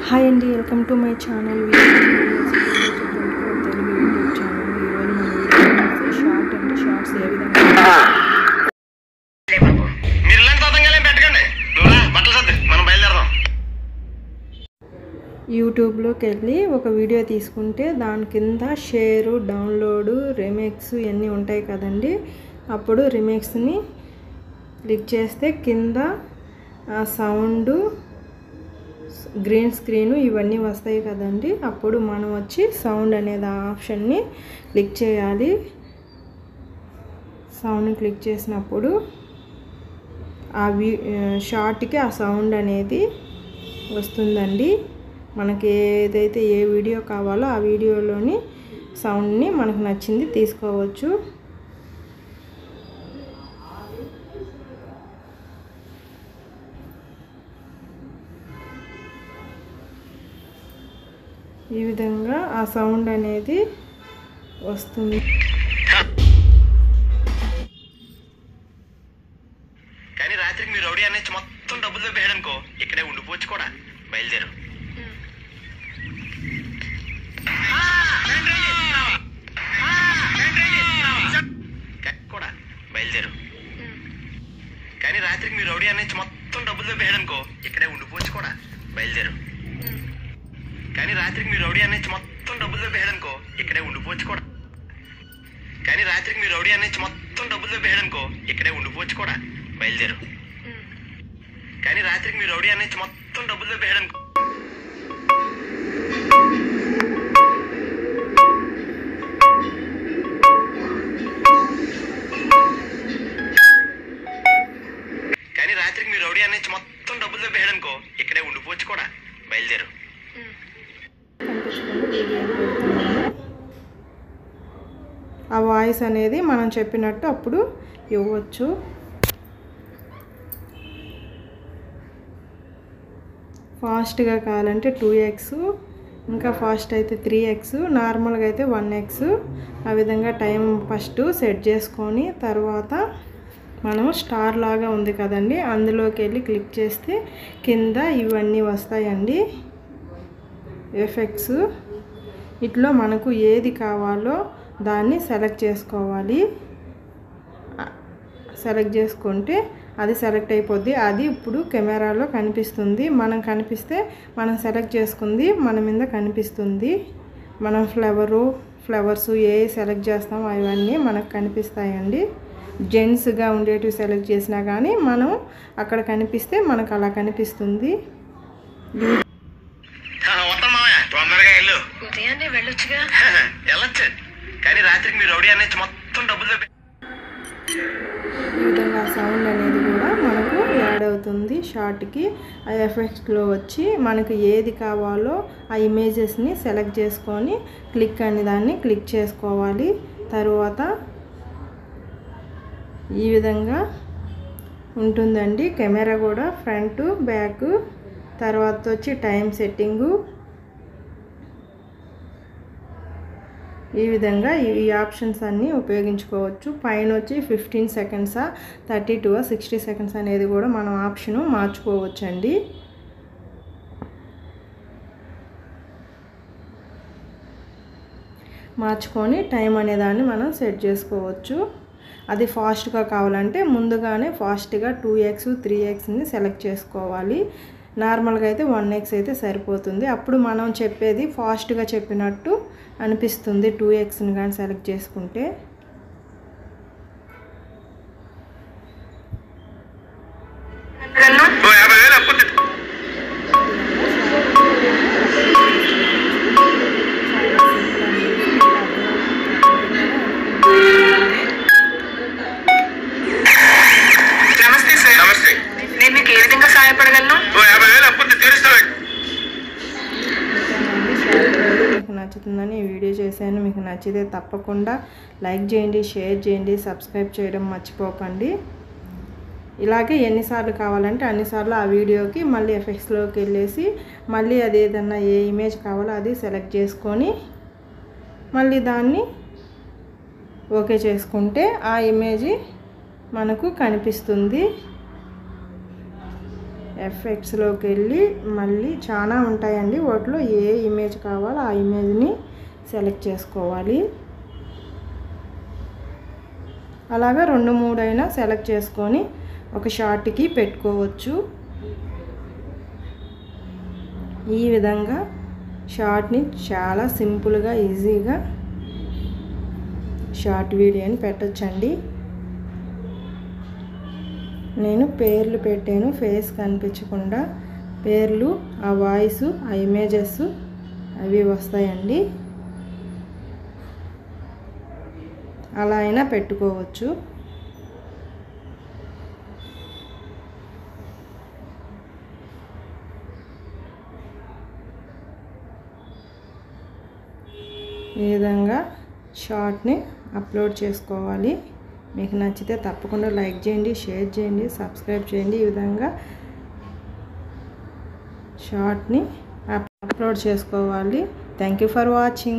Hi అండి, welcome to my channel Telugu YouTube channel. ఈరోజు మన వీడియో షార్ట్ అండ్ షార్ట్స్ ఏ విధంగా యూట్యూబ్లోకి వెళ్ళి ఒక వీడియో తీసుకుంటే దాని కింద షేరు, డౌన్లోడు, రీమిక్స్ ఇవన్నీ ఉంటాయి కదండి. అప్పుడు రీమిక్స్ని క్లిక్ చేస్తే కింద సౌండ్, గ్రీన్ స్క్రీన్ ఇవన్నీ వస్తాయి కదండి. అప్పుడు మనం వచ్చి సౌండ్ అనేది ఆ ఆప్షన్ని క్లిక్ చేయాలి. సౌండ్ని క్లిక్ చేసినప్పుడు ఆ షార్ట్కి ఆ సౌండ్ అనేది వస్తుందండి. మనకి ఏదైతే ఏ వీడియో కావాలో ఆ వీడియోలోని సౌండ్ని మనకు నచ్చింది తీసుకోవచ్చు. ఈ విధంగా ఆ సౌండ్ అనేది వస్తుంది. కానీ రాత్రికి మీరు రౌడీ అనేది మొత్తం డబ్బులు దొబ్బేయడానికో ఇక్కడే ఉండిపోవచ్చు కూడా. బయలుదేరు కూడా బయలుదేరు. కానీ రాత్రికి మీరు రౌడీ అనేది మొత్తం డబ్బులు దొబ్బేయడానికో ఇక్కడే ఉండిపోవచ్చు కూడా. బయలుదేరు. కానీ రాత్రికి మీరు రౌడీ అనేది మొత్తం డబ్బులు దొబ్బేయడానికో ఇక్కడే ఉండిపోవచ్చు కూడా. కానీ రాత్రికి మీరు రౌడీ అనేది మొత్తం డబ్బులు దొబ్బేయడానికో ఇక్కడే ఉండిపోవచ్చు కూడా. బయలుదేరు. కానీ రాత్రికి మీరు రౌడీ అనేది మొత్తం డబ్బులు దొబ్బేయడానికో కానీ రాత్రికి మీరు రౌడీ అనేది మొత్తం డబ్బులు దొబ్బేయడానికో ఇక్కడే ఉండిపోవచ్చు కూడా. బయలుదేరు. ఆ వాయిస్ అనేది మనం చెప్పినట్టు అప్పుడు ఇవ్వచ్చు. ఫాస్ట్గా కావాలంటే 2x, ఇంకా ఫాస్ట్ అయితే 3x, నార్మల్గా అయితే 1x. ఆ విధంగా టైం ఫస్ట్ సెట్ చేసుకొని తర్వాత మనం స్టార్ లాగా ఉంది కదండి, అందులోకి వెళ్ళి క్లిక్ చేస్తే కింద ఇవన్నీ వస్తాయండి ఎఫెక్ట్స్. ఇట్లా మనకు ఏది కావాలో దాన్ని సెలెక్ట్ చేసుకోవాలి. సెలెక్ట్ చేసుకుంటే అది సెలెక్ట్ అయిపోద్ది. అది ఇప్పుడు కెమెరాలో కనిపిస్తుంది. మనం కనిపిస్తే మనం సెలెక్ట్ చేసుకుంది మన మీద కనిపిస్తుంది. మనం ఫ్లవర్స్ ఏ సెలెక్ట్ చేస్తామో అవన్నీ మనకు కనిపిస్తాయండి. జెంట్స్గా ఉండేటివి సెలెక్ట్ చేసినా కానీ మనం అక్కడ కనిపిస్తే మనకు అలా కనిపిస్తుంది. ఉదయాన్నే వెళ్ళొచ్చుగా. వెళ్ళొచ్చు. కానీ రాత్రికి మీరు రౌడీ అనేది మొత్తం డబ్బులు ఈ విధంగా సౌండ్ అనేది కూడా మనకు యాడ్ అవుతుంది షార్ట్కి. ఆ ఎఫెక్ట్స్లో వచ్చి మనకు ఏది కావాలో ఆ ఇమేజెస్ని సెలెక్ట్ చేసుకొని క్లిక్ అనే దాన్ని క్లిక్ చేసుకోవాలి. తర్వాత ఈ విధంగా ఉంటుందండి కెమెరా కూడా, ఫ్రంట్ బ్యాక్. తర్వాత వచ్చి టైం సెట్టింగు. ఈ విధంగా ఈ ఆప్షన్స్ అన్నీ ఉపయోగించుకోవచ్చు. పైన వచ్చి 15 సెకండ్సా, 32, 60 సెకండ్స్ అనేది కూడా మనం ఆప్షను మార్చుకోవచ్చండి. మార్చుకొని టైం అనేదాన్ని మనం సెట్ చేసుకోవచ్చు. అది ఫాస్ట్గా కావాలంటే ముందుగానే ఫాస్ట్గా 2x, 3xని సెలెక్ట్ చేసుకోవాలి. నార్మల్గా అయితే 1x అయితే సరిపోతుంది. అప్పుడు మనం చెప్పేది ఫాస్ట్గా చెప్పినట్టు అనిపిస్తుంది 2xని కానీ సెలెక్ట్ చేసుకుంటే. నచ్చుతుందని ఈ వీడియో చేశాను. మీకు నచ్చితే తప్పకుండా లైక్ చేయండి, షేర్ చేయండి, సబ్స్క్రైబ్ చేయడం మర్చిపోకండి. ఇలాగే ఎన్నిసార్లు కావాలంటే అన్నిసార్లు ఆ వీడియోకి మళ్ళీ ఎఫెక్ట్స్లోకి వెళ్ళేసి మళ్ళీ అది ఏదన్నా ఏ ఇమేజ్ కావాలో అది సెలెక్ట్ చేసుకొని మళ్ళీ దాన్ని ఓకే చేసుకుంటే ఆ ఇమేజ్ మనకు కనిపిస్తుంది. ఎఫెక్ట్స్లోకి వెళ్ళి మళ్ళీ చాలా ఉంటాయండి. వాటిలో ఏ ఇమేజ్ కావాలో ఆ ఇమేజ్ని సెలెక్ట్ చేసుకోవాలి. అలాగా 2-3 అయినా సెలెక్ట్ చేసుకొని ఒక షార్ట్కి పెట్టుకోవచ్చు. ఈ విధంగా షార్ట్ని చాలా సింపుల్గా ఈజీగా షార్ట్ వీడియోని పెట్టొచ్చండి. నేను పేర్లు పెట్టాను, ఫేస్ కనిపించకుండా పేర్లు, ఆ వాయిస్, ఆ ఇమేజెస్ అవి వస్తాయండి. అలా అయినా పెట్టుకోవచ్చు. ఈ విధంగా షార్ట్ని అప్లోడ్ చేసుకోవాలి. మీకు నచ్చితే తప్పకుండా లైక్ చేయండి, షేర్ చేయండి, సబ్స్క్రైబ్ చేయండి. ఈ విధంగా షార్ట్ని అప్లోడ్ చేసుకోవాలి. Thank you for watching.